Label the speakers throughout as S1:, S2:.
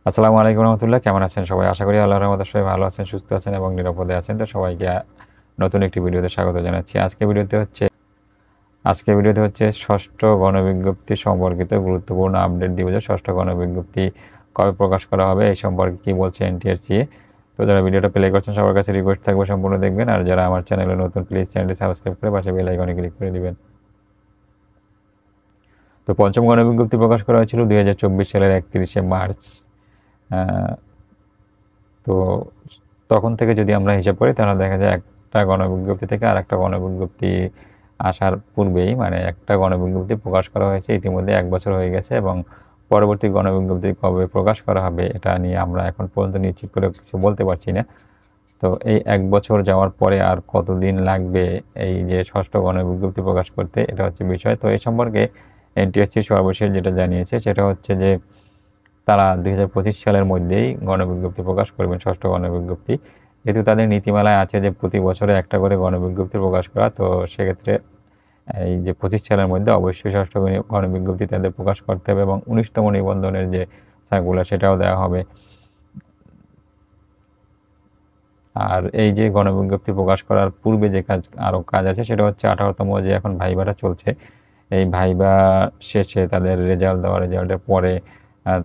S1: আসসালামু আলাইকুম রহমতুল্লাহ। কেমন আছেন সবাই? আশা করি আল্লাহর রহমতে সবাই ভালো আছেন, সুস্থ আছেন এবং নিরাপদে আছেন। তো সবাইকে নতুন একটি ভিডিওতে স্বাগত জানাচ্ছি। আজকে ভিডিওতে হচ্ছে ষষ্ঠ গণবিজ্ঞপ্তি সম্পর্কিত গুরুত্বপূর্ণ আপডেট দিব যে ষষ্ঠ গণবিজ্ঞপ্তি কবে প্রকাশ করা হবে, এই সম্পর্কে কী বলছে এনটিআরসি। তো যারা ভিডিওটা প্লে করছেন সবার কাছে রিকোয়েস্ট থাকবে সম্পূর্ণ দেখবেন, আর যারা আমার চ্যানেলে নতুন প্লিজ চ্যানেলটি সাবস্ক্রাইব করে পাশে বেল আইকনে ক্লিক করে দিবেন। তো পঞ্চম গণবিজ্ঞপ্তি প্রকাশ করা হয়েছিল 2024 সালের 31শে মার্চ। তো তখন থেকে যদি আমরা হিসাব করি তাহলে দেখা যায় একটা গণবিজ্ঞপ্তি থেকে আর একটা গণবিজ্ঞপ্তি আসার পূর্বেই, মানে একটা গণবিজ্ঞপ্তি প্রকাশ করা হয়েছে ইতিমধ্যে 1 বছর হয়ে গেছে, এবং পরবর্তী গণবিজ্ঞপ্তি কবে প্রকাশ করা হবে এটা নিয়ে আমরা এখন পর্যন্ত নিশ্চিত করে কিছু বলতে পারছি না। তো এই 1 বছর যাওয়ার পরে আর কতদিন লাগবে এই যে ষষ্ঠ গণবিজ্ঞপ্তি প্রকাশ করতে, এটা হচ্ছে বিষয়। তো এই সম্পর্কে এনটিএসসি সর্বশেষ যেটা জানিয়েছে সেটা হচ্ছে যে তারা 2025 সালের মধ্যেই গণবিজ্ঞপ্তি প্রকাশ করবেন, ষষ্ঠ গণবিজ্ঞপ্তি। যেহেতু তাদের নীতিমালায় আছে যে প্রতি বছরে একটা করে গণবিজ্ঞপ্তি প্রকাশ করা, তো সেক্ষেত্রে এই যে 25 সালের মধ্যে অবশ্যই ষষ্ঠ গণবিজ্ঞপ্তি তাদের প্রকাশ করতে হবে, এবং 19তম নিবন্ধনের যে সার্কুলার সেটাও দেওয়া হবে। আর এই যে গণবিজ্ঞপ্তি প্রকাশ করার পূর্বে যে আরও কাজ আছে সেটা হচ্ছে 18তম যে এখন ভাইবাটা চলছে, এই ভাইবা শেষে তাদের রেজাল্ট দেওয়া, রেজাল্টের পরে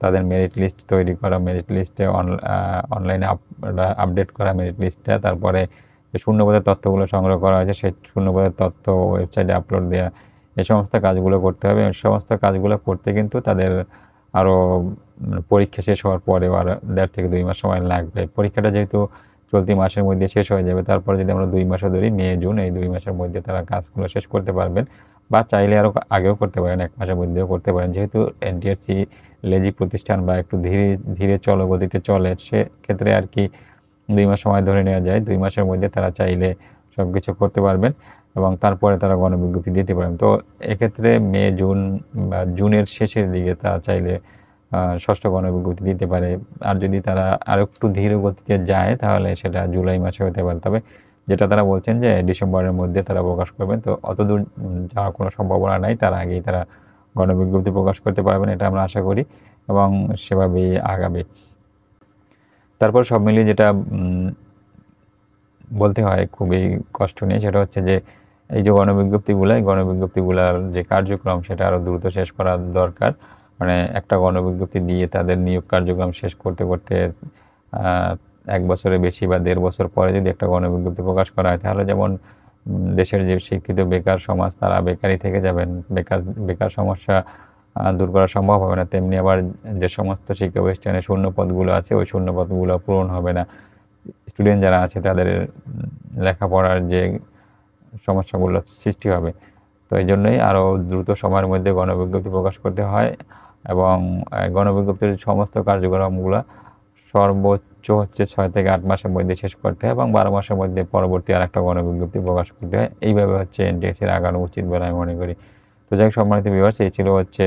S1: তাদের মেরিট লিস্ট তৈরি করা, মেরিট লিস্টে অনলাইনে আপডেট করা মেরিট লিস্টটা, তারপরে যে শূন্যপদের তথ্যগুলো সংগ্রহ করা হয়েছে সেই শূন্যপদের তথ্য ওয়েবসাইটে আপলোড দেওয়া, এই সমস্ত কাজগুলো করতে হবে। এই সমস্ত কাজগুলো করতে কিন্তু তাদের আরও পরীক্ষা শেষ হওয়ার পরেও আর 1.5 থেকে 2 মাস সময় লাগবে। পরীক্ষাটা যেহেতু চলতি মাসের মধ্যে শেষ হয়ে যাবে, তারপরে যদি আমরা 2 মাসও ধরি, মে জুন, এই 2 মাসের মধ্যে তারা কাজগুলো শেষ করতে পারবেন, বা চাইলে আরও আগেও করতে পারেন, 1 মাসের মধ্যেও করতে পারেন। যেহেতু এনটিআরসি লেজি প্রতিষ্ঠান বা একটু ধীরে ধীরে গতিতে চলে, সেক্ষেত্রে আর কি 2 মাস সময় ধরে নেওয়া যায়। 2 মাসের মধ্যে তারা চাইলে সব কিছু করতে পারবেন এবং তারপরে তারা গণবিজ্ঞপ্তি দিতে পারেন। তো এক্ষেত্রে মে জুন বা জুনের শেষের দিকে তারা চাইলে ষষ্ঠ গণবিজ্ঞপ্তি দিতে পারে। আর যদি তারা আর একটু ধীর গতিতে যায় তাহলে সেটা জুলাই মাসে হতে পারে। তবে যেটা তারা বলছেন যে ডিসেম্বরের মধ্যে তারা প্রকাশ করবেন, তো অতদূর যাওয়ার কোনো সম্ভাবনা নাই, তার আগেই তারা গণবিজ্ঞপ্তি প্রকাশ করতে পারবেন, এটা আমরা আশা করি, এবং সেভাবেই আগাবে। তারপর সব মিলিয়ে যেটা বলতে হয় খুবই কষ্ট নিয়ে, সেটা হচ্ছে যে এই যে গণবিজ্ঞপ্তিগুলার যে কার্যক্রম সেটা আরও দ্রুত শেষ করা দরকার। মানে একটা গণবিজ্ঞপ্তি দিয়ে তাদের নিয়োগ কার্যক্রম শেষ করতে করতে 1 বছরের বেশি বা 1.5 বছর পরে যদি একটা গণবিজ্ঞপ্তি প্রকাশ করা হয়, তাহলে যেমন দেশের যে শিক্ষিত বেকার সমাজ তারা বেকারই থেকে যাবেন, বেকার সমস্যা দূর করা সম্ভব হবে না, তেমনি আবার যে সমস্ত শিক্ষা প্রতিষ্ঠানে শূন্য পদগুলো আছে ওই শূন্য পদগুলো পূরণ হবে না। স্টুডেন্ট যারা আছে তাদের লেখাপড়ার যে সমস্যাগুলো সৃষ্টি হবে। তো এই জন্যই আরও দ্রুত সময়ের মধ্যে গণবিজ্ঞপ্তি প্রকাশ করতে হয়, এবং গণবিজ্ঞপ্তির সমস্ত কার্যক্রমগুলো সর্বোচ্চ হচ্ছে 6 থেকে 8 মাসের মধ্যে শেষ করতে হয়, এবং 12 মাসের মধ্যে পরবর্তী আর একটা গণবিজ্ঞপ্তি প্রকাশ করতে হয়। এইভাবে হচ্ছে এনটিএসসির আগানো উচিত বলে আমি মনে করি। তো যাই হোক সম্মানিত ভিউয়ার্স, এই ছিল হচ্ছে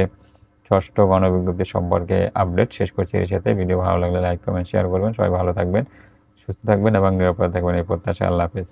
S1: ষষ্ঠ গণবিজ্ঞপ্তি সম্পর্কে আপডেট। শেষ করছি এর সাথে। ভিডিও ভালো লাগলে লাইক, কমেন্ট, শেয়ার করবেন। সবাই ভালো থাকবেন, সুস্থ থাকবেন এবং নিরাপদে থাকবেন, এই প্রত্যাশা। আল্লাহ হাফেজ।